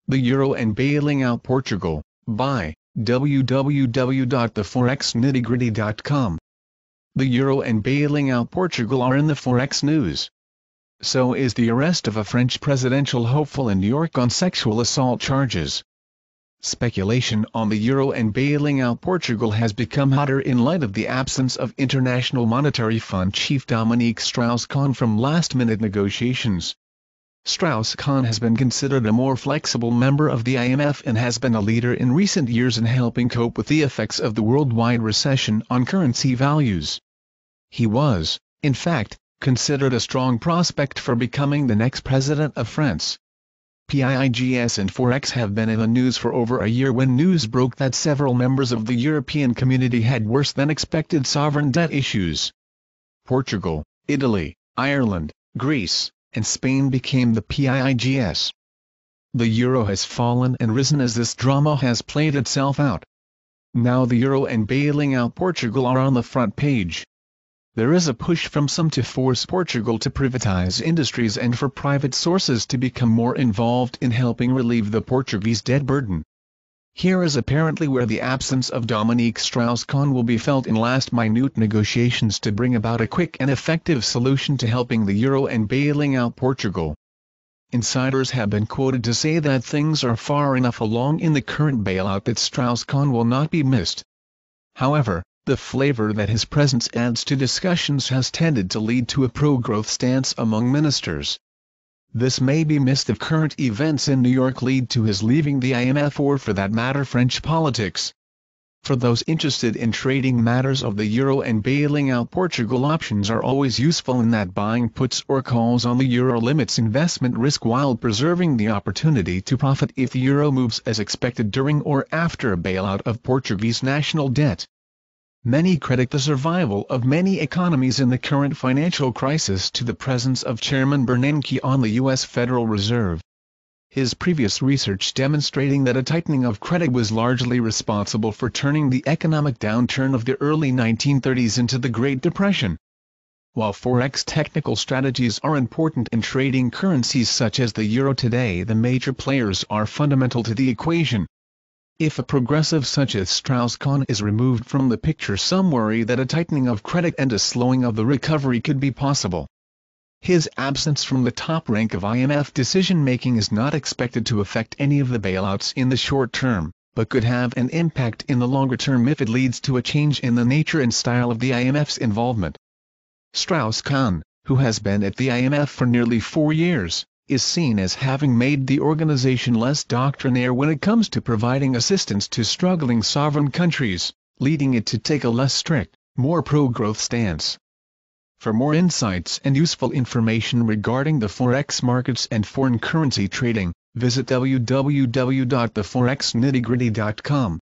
The Euro and Bailing Out Portugal, by www.theforexnittygritty.com. The Euro and bailing out Portugal are in the Forex news. So is the arrest of a French presidential hopeful in New York on sexual assault charges. Speculation on the Euro and bailing out Portugal has become hotter in light of the absence of International Monetary Fund chief Dominique Strauss-Kahn from last-minute negotiations. Strauss-Kahn has been considered a more flexible member of the IMF and has been a leader in recent years in helping cope with the effects of the worldwide recession on currency values. He was, in fact, considered a strong prospect for becoming the next president of France. PIIGS and Forex have been in the news for over a year when news broke that several members of the European community had worse than expected sovereign debt issues. Portugal, Italy, Ireland, Greece, and Spain became the PIIGS. The euro has fallen and risen as this drama has played itself out. Now the euro and bailing out Portugal are on the front page. There is a push from some to force Portugal to privatize industries and for private sources to become more involved in helping relieve the Portuguese debt burden. Here is apparently where the absence of Dominique Strauss-Kahn will be felt in last-minute negotiations to bring about a quick and effective solution to helping the euro and bailing out Portugal. Insiders have been quoted to say that things are far enough along in the current bailout that Strauss-Kahn will not be missed. However, the flavor that his presence adds to discussions has tended to lead to a pro-growth stance among ministers. This may be missed if current events in New York lead to his leaving the IMF or for that matter French politics. For those interested in trading matters of the euro and bailing out Portugal, options are always useful in that buying puts or calls on the euro limits investment risk while preserving the opportunity to profit if the euro moves as expected during or after a bailout of Portuguese national debt. Many credit the survival of many economies in the current financial crisis to the presence of Chairman Bernanke on the U.S. Federal Reserve. His previous research demonstrating that a tightening of credit was largely responsible for turning the economic downturn of the early 1930s into the Great Depression. While Forex technical strategies are important in trading currencies such as the euro today, the major players are fundamental to the equation. If a progressive such as Strauss-Kahn is removed from the picture, some worry that a tightening of credit and a slowing of the recovery could be possible. His absence from the top rank of IMF decision-making is not expected to affect any of the bailouts in the short term, but could have an impact in the longer term if it leads to a change in the nature and style of the IMF's involvement. Strauss-Kahn, who has been at the IMF for nearly 4 years, is seen as having made the organization less doctrinaire when it comes to providing assistance to struggling sovereign countries, leading it to take a less strict, more pro-growth stance. For more insights and useful information regarding the Forex markets and foreign currency trading, visit www.theforexnittygritty.com.